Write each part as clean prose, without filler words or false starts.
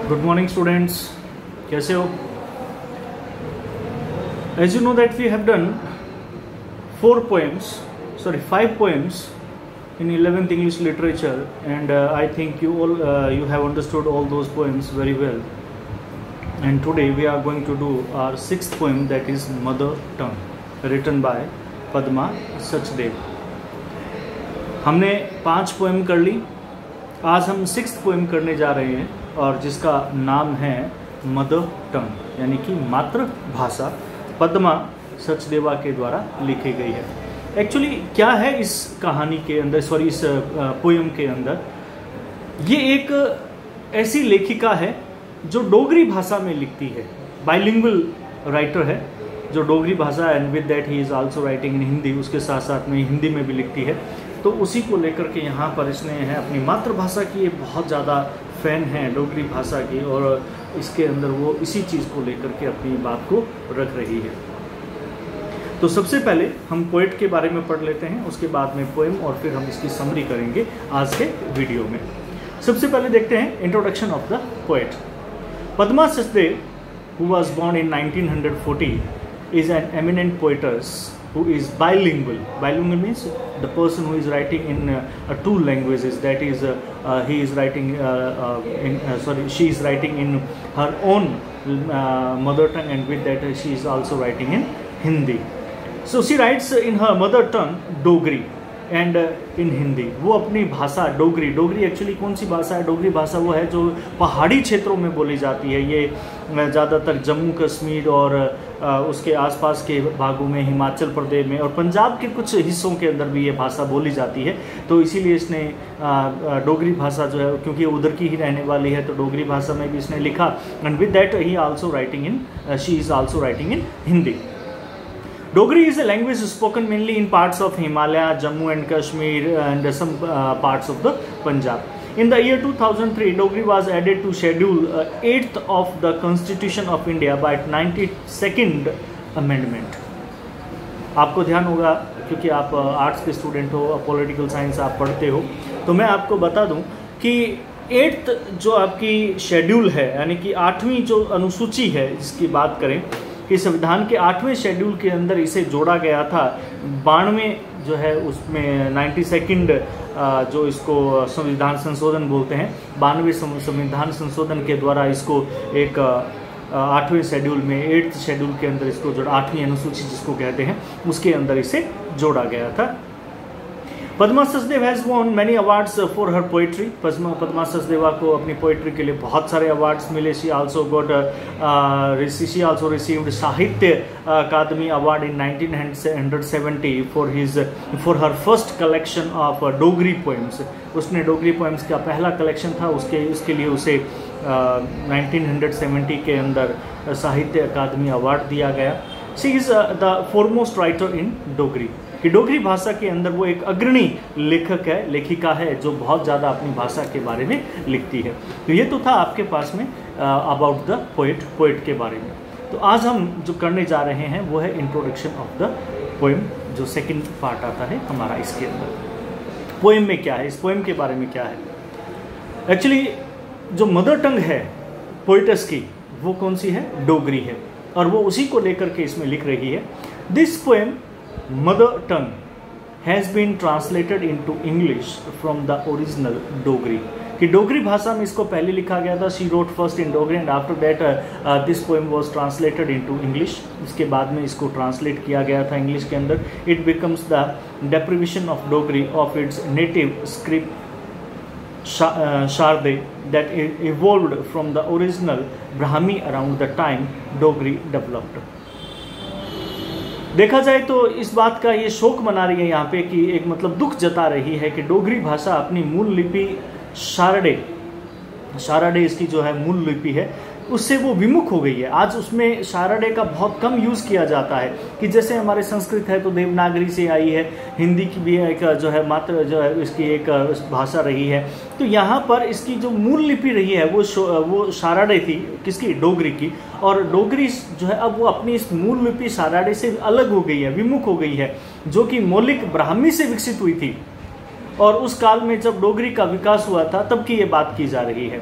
Good morning, students. कैसे हो? As you know that we have done 5 poems in 11th English literature, and I think you have understood all those poems very well. And today we are going to do our 6th poem, that is Mother Tongue, written by Padma Sachdev. हमने 5 poem कर ली. आज हम 6th poem करने जा रहे हैं और जिसका नाम है मदर टंग, यानी कि मातृभाषा. पद्मा सचदेवा के द्वारा लिखी गई है. एक्चुअली क्या है इस कहानी के अंदर, इस पोएम के अंदर, ये एक ऐसी लेखिका है जो डोगरी भाषा में लिखती है. बाइलिंगुअल राइटर है जो डोगरी भाषा, and with that he is also writing in Hindi. उसके साथ साथ में हिंदी में भी लिखती है. तो उसी को लेकर के यहाँ पर इसने है अपनी मातृभाषा की, ये बहुत ज़्यादा फैन है डोगरी भाषा की, और इसके अंदर वो इसी चीज़ को लेकर के अपनी बात को रख रही है. तो सबसे पहले हम पोएट के बारे में पढ़ लेते हैं, उसके बाद में पोएम, और फिर हम इसकी समरी करेंगे आज के वीडियो में. सबसे पहले देखते हैं introduction of the poet. Padma Sachdev, who was born in 1940, is an eminent poetess who is bilingual. Bilingual means the person who is writing in 2 languages. That is, he is writing she is writing in her own mother tongue, and with that she is also writing in Hindi. So she writes in her mother tongue Dogri and in Hindi. वो अपनी भाषा Dogri actually कौन सी भाषा है? डोगरी भाषा वो है जो पहाड़ी क्षेत्रों में बोली जाती है. ये ज़्यादातर जम्मू कश्मीर और उसके आसपास के भागों में, हिमाचल प्रदेश में और पंजाब के कुछ हिस्सों के अंदर भी ये भाषा बोली जाती है. तो इसीलिए इसने डोगरी भाषा जो है, क्योंकि उधर की ही रहने वाली है, तो डोगरी भाषा में भी इसने लिखा. And with that he also writing in she is also writing in Hindi. Dogri is a language spoken mainly in parts of Himalaya, Jammu and Kashmir, and some parts of the Punjab. In the year 2003, Dogri was added to Schedule 8th of the Constitution of India by 92nd Amendment. आपको ध्यान होगा, क्योंकि आप arts के student हो, political science आप पढ़ते हो, तो मैं आपको बता दूं कि 8th जो आपकी शेड्यूल है, यानी कि 8वीं जो अनुसूची है, जिसकी बात करें कि संविधान के 8वें शेड्यूल के अंदर इसे जोड़ा गया था. 92 जो है उसमें 92nd जो इसको संविधान संशोधन बोलते हैं, 92 संविधान संशोधन के द्वारा इसको एक 8वें शेड्यूल में, 8th शेड्यूल के अंदर इसको जो 8वीं अनुसूची जिसको कहते हैं, उसके अंदर इसे जोड़ा गया था. Padma Sachdev has won many awards for her poetry. Padma Sachdeva को अपनी पोइट्री के लिए बहुत सारे अवार्ड्स मिले. She also received Sahitya Akademi award in 1970 for her first collection of Dogri poems. उसने डोगरी पोएम्स का पहला कलेक्शन था, उसके लिए उसे 1970 के अंदर साहित्य अकादमी अवार्ड दिया गया. She is the foremost writer in Dogri, कि डोगरी भाषा के अंदर वो एक अग्रणी लेखिका है जो बहुत ज़्यादा अपनी भाषा के बारे में लिखती है. तो ये तो था आपके पास में अबाउट द पोएट के बारे में. तो आज हम जो करने जा रहे हैं वो है इंट्रोडक्शन ऑफ द पोएम, जो सेकंड पार्ट आता है हमारा इसके अंदर. पोएम में क्या है, इस पोएम के बारे में क्या है? एक्चुअली जो मदर टंग है पोइटस की, वो कौन सी है? डोगरी है, और वो उसी को लेकर के इसमें लिख रही है. This poem Mother tongue has been translated into English from the original Dogri. कि डोगरी भाषा में इसको पहले लिखा गया था. She wrote first in Dogri and after that this poem was translated into English. इसके बाद में इसको ट्रांसलेट किया गया था इंग्लिश के अंदर. It becomes the deprivation of Dogri of its native script Sharde that evolved from the original Brahmi around the time Dogri developed. देखा जाए तो इस बात का ये शोक मना रही है यहाँ पे, कि एक मतलब दुख जता रही है कि डोगरी भाषा अपनी मूल लिपि शारडे इसकी जो है मूल लिपि है, उससे वो विमुख हो गई है. आज उसमें शारडे का बहुत कम यूज़ किया जाता है. कि जैसे हमारे संस्कृत है तो देवनागरी से आई है, हिंदी की भी एक जो है मात्र जो है इसकी एक भाषा रही है. तो यहाँ पर इसकी जो मूल लिपि रही है वो शारडे थी, किसकी? डोगरी की. और डोगरी जो है अब वो अपनी इस मूल लिपि शारडे से अलग हो गई है, विमुख हो गई है, जो कि मौलिक ब्राह्मी से विकसित हुई थी. और उस काल में जब डोगरी का विकास हुआ था तब की ये बात की जा रही है.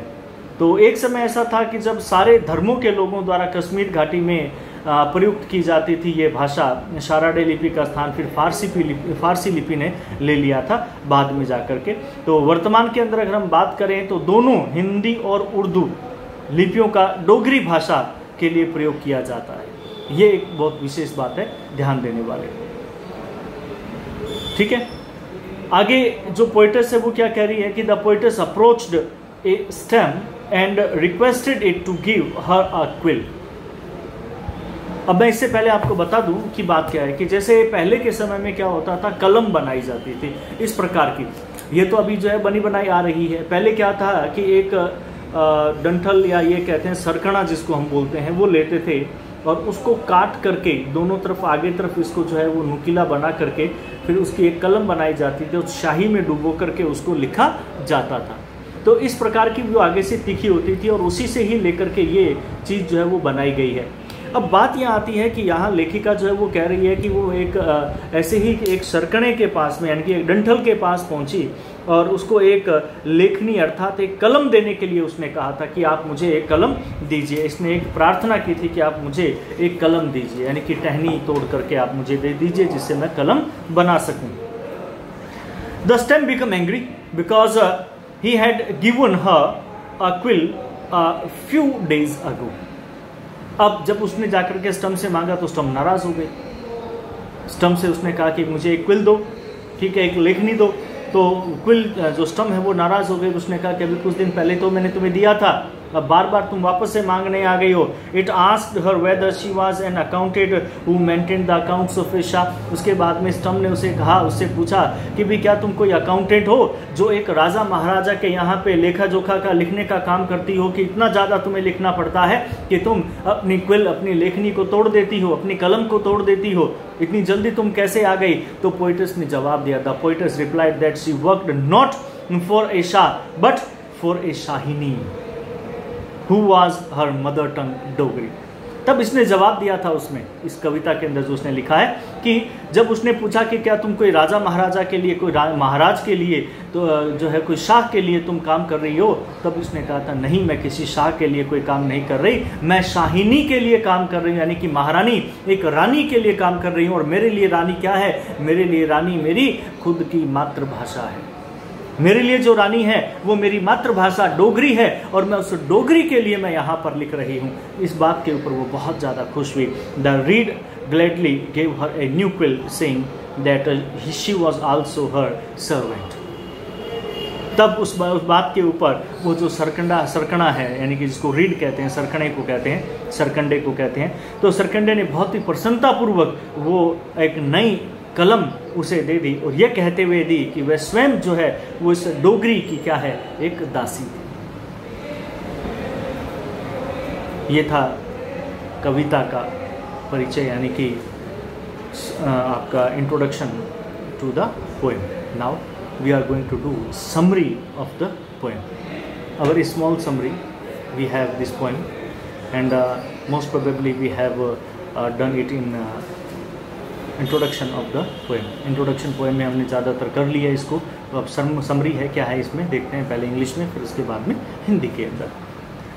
तो एक समय ऐसा था कि जब सारे धर्मों के लोगों द्वारा कश्मीर घाटी में प्रयुक्त की जाती थी ये भाषा, शाराडे लिपि का स्थान फिर फारसी लिपि ने ले लिया था बाद में जाकर के। तो वर्तमान के अंदर अगर हम बात करें तो दोनों हिंदी और उर्दू लिपियों का डोगरी भाषा के लिए प्रयोग किया जाता है। ये एक बहुत विशेष बात है, ध्यान देने वाले। ठीक है, आगे जो पोइटस है वो क्या कह रही है कि the poetess approached a stem and requested it to give her a quill. अब मैं इससे पहले आपको बता दूं कि बात क्या है कि जैसे पहले के समय में क्या होता था, कलम बनाई जाती थी इस प्रकार की। ये तो अभी जो है बनी बनाई आ रही है। पहले क्या था कि एक डंठल या ये कहते हैं सरकना जिसको हम बोलते हैं, वो लेते थे और उसको काट करके दोनों तरफ आगे तरफ इसको जो है वो नुकीला बना करके फिर उसकी एक कलम बनाई जाती थी और शाही में डुबो करके उसको लिखा जाता था। तो इस प्रकार की वो आगे से तीखी होती थी और उसी से ही लेकर के ये चीज़ जो है वो बनाई गई है। अब बात यह आती है कि यहाँ लेखिका जो है वो कह रही है कि वो एक ऐसे ही एक सरकणे के पास में यानी कि एक डंठल के पास पहुंची और उसको एक लेखनी अर्थात एक कलम देने के लिए उसने कहा था कि आप मुझे एक कलम दीजिए। इसने एक प्रार्थना की थी कि आप मुझे एक कलम दीजिए, यानी कि टहनी तोड़ करके आप मुझे दे दीजिए जिससे मैं कलम बना सकूं। The stem become angry because he had given her a quill a few days ago. अब जब उसने जाकर के स्टम से मांगा तो स्टम नाराज हो गई। स्टम से उसने कहा कि मुझे एक क्विल दो, ठीक है, एक लेखनी दो। तो क्विल जो स्टम है वो नाराज हो गई। उसने कहा कि अभी कुछ दिन पहले तो मैंने तुम्हें दिया था, अब बार बार तुम वापस से मांगने आ गई हो। It asked her whether she was an accountant who maintained the accounts of a Shah. उसके बाद में स्टम ने उसे कहा, उससे पूछा कि भी क्या तुम कोई अकाउंटेंट हो जो एक राजा महाराजा के यहाँ पे लेखा जोखा का लिखने का काम करती हो कि इतना ज़्यादा तुम्हें लिखना पड़ता है कि तुम अपनी क्विल अपनी लेखनी को तोड़ देती हो, अपनी कलम को तोड़ देती हो, इतनी जल्दी तुम कैसे आ गई? तो पोइटस ने जवाब दिया, the poet's replied that she worked not for a Shah but for a Shahini who was her mother tongue Dogri. तब इसने जवाब दिया था उसमें, इस कविता के अंदर जो उसने लिखा है कि जब उसने पूछा कि क्या तुम कोई राजा महाराजा के लिए, कोई महाराज के लिए, तो जो है कोई शाह के लिए तुम काम कर रही हो, तब उसने कहा था नहीं, मैं किसी शाह के लिए कोई काम नहीं कर रही, मैं शाहिनी के लिए काम कर रही हूँ, यानी कि महारानी, एक रानी के लिए काम कर रही हूँ। और मेरे लिए रानी क्या है? मेरे लिए रानी मेरी खुद की मातृभाषा है। मेरे लिए जो रानी है वो मेरी मातृभाषा डोगरी है और मैं उस डोगरी के लिए मैं यहाँ पर लिख रही हूँ। इस बात के ऊपर वो बहुत ज़्यादा खुश हुई। The read gladly gave her a new quill saying that she was also her servant. तब उस बात के ऊपर वो जो सरकना है, यानी कि जिसको रीड कहते हैं, सरकणे को कहते हैं, सरकंडे को कहते हैं, तो सरकंडे ने बहुत ही प्रसन्नतापूर्वक वो एक नई कलम उसे दे दी और यह कहते हुए दी कि वह स्वयं जो है वो इस डोगरी की क्या है, एक दासी थी। ये था कविता का परिचय, यानी कि आपका introduction to the poem. Now we are going to do summary of the poem. Our small summary we have this poem and most probably we have done it in introduction of the poem. Introduction poem में हमने ज़्यादातर कर लिया इसको, तो अब summary है क्या है इसमें देखते हैं, पहले इंग्लिश में फिर उसके बाद में हिंदी के अंदर।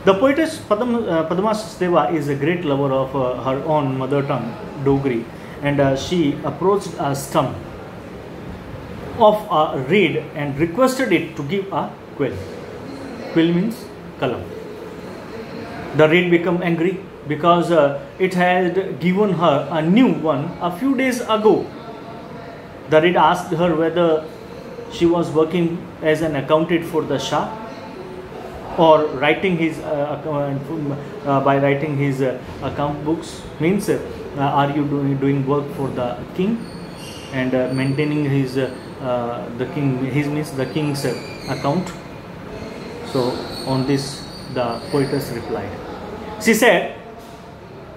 The poetess Padma Sachdeva is a great lover of her own mother tongue Dogri and she approached a stump of a reed and requested it to give a quill. Quill means कलम। The reed become angry because it had given her a new one a few days ago. The reed asked her whether she was working as an accountant for the Shah or writing his by writing his account books, means are you doing work for the king and maintaining his the king, his means the king's account. So on this the poetess replied, she said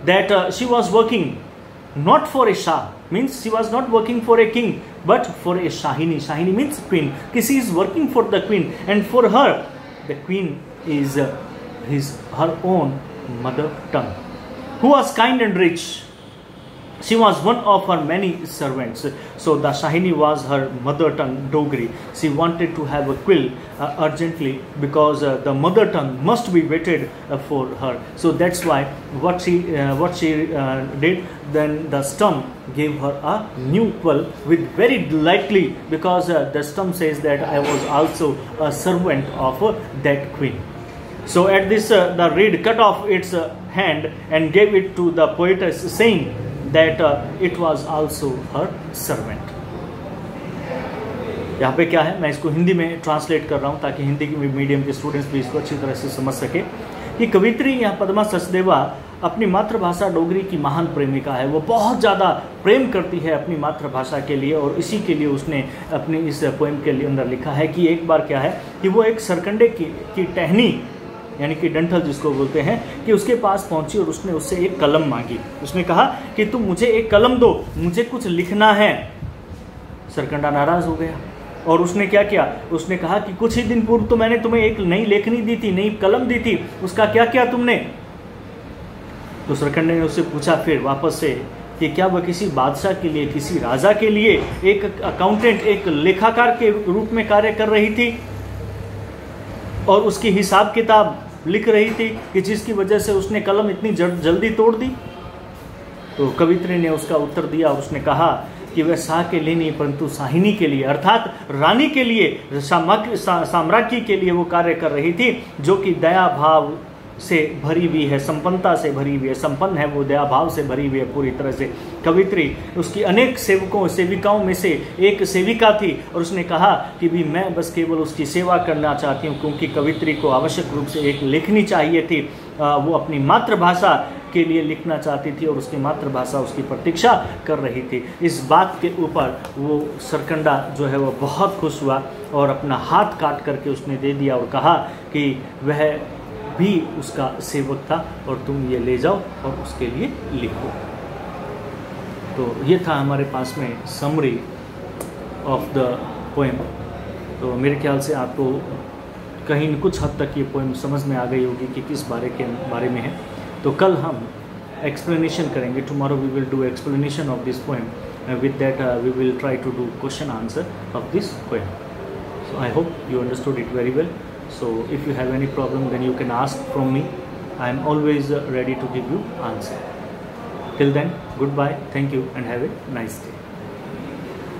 that she was working not for a Shah, means she was not working for a king but for a Shahini. Shahini means queen. She is working for the queen, and for her the queen is her own mother tongue, who was kind and rich. She was one of her many servants. So the Shahini was her mother tongue Dogri. She wanted to have a quill urgently because the mother tongue must be waited for her. So that's why what she did. Then the stump gave her a new quill with very delightfully, because the stump says that I was also a servant of that queen. So at this the reed cut off its hand and gave it to the poetess, saying that it was also her servant. यहाँ पे क्या है, मैं इसको हिंदी में translate कर रहा हूँ ताकि हिंदी के मीडियम के स्टूडेंट्स भी इसको अच्छी तरह से समझ सके कि कवित्री यहाँ पद्मा सचदेवा अपनी मातृभाषा डोगरी की महान प्रेमिका है। वो बहुत ज़्यादा प्रेम करती है अपनी मातृभाषा के लिए, और इसी के लिए उसने अपनी इस पोएम के लिए अंदर लिखा है कि एक बार क्या है कि वो एक सरकंडे की टहनी यानी कि डंठल जिसको बोलते हैं, कि उसके पास पहुंची और उसने उससे एक कलम मांगी। उसने कहा कि तुम मुझे एक कलम दो, मुझे कुछ लिखना है। सरकंडा नाराज हो गया और उसने क्या किया, उसने कहा कि कुछ ही दिन पूर्व तो मैंने तुम्हें एक नई लेखनी दी थी, नई कलम दी थी, उसका क्या किया तुमने? तो सरकंडे ने उससे पूछा फिर वापस से कि क्या वह किसी बादशाह के लिए, किसी राजा के लिए एक अकाउंटेंट, एक लेखाकार के रूप में कार्य कर रही थी और उसकी हिसाब किताब लिख रही थी कि जिसकी वजह से उसने कलम इतनी जल्दी तोड़ दी? तो कवित्री ने उसका उत्तर दिया और उसने कहा कि वह शाह के लिए नहीं परंतु शाहिनी के लिए, अर्थात रानी के लिए, साम्राज्य के लिए वो कार्य कर रही थी, जो कि दया भाव से भरी हुई है, संपन्नता से भरी हुई है, संपन्न है, वो दया भाव से भरी हुई है पूरी तरह से। कवित्री उसकी अनेक सेविकाओं में से एक सेविका थी और उसने कहा कि भी मैं बस केवल उसकी सेवा करना चाहती हूँ, क्योंकि कवित्री को आवश्यक रूप से एक लेखनी चाहिए थी। वो अपनी मातृभाषा के लिए लिखना चाहती थी और उसकी मातृभाषा उसकी प्रतीक्षा कर रही थी। इस बात के ऊपर वो सरकंडा जो है वो बहुत खुश हुआ और अपना हाथ काट करके उसने दे दिया और कहा कि वह भी उसका सेवक था और तुम ये ले जाओ और उसके लिए लिखो। तो ये था हमारे पास में समरी ऑफ द पोएम। तो मेरे ख्याल से आपको कहीं कुछ हद तक ये पोएम समझ में आ गई होगी कि किस बारे में है। तो कल हम एक्सप्लेनेशन करेंगे। Tomorrow we will do explanation of this poem. With that we will try to do question answer of this poem. So I hope you understood it very well. So if you have any problem, then you can ask from me. I am always ready to give you answer. Till then, goodbye, thank you, and have a nice day.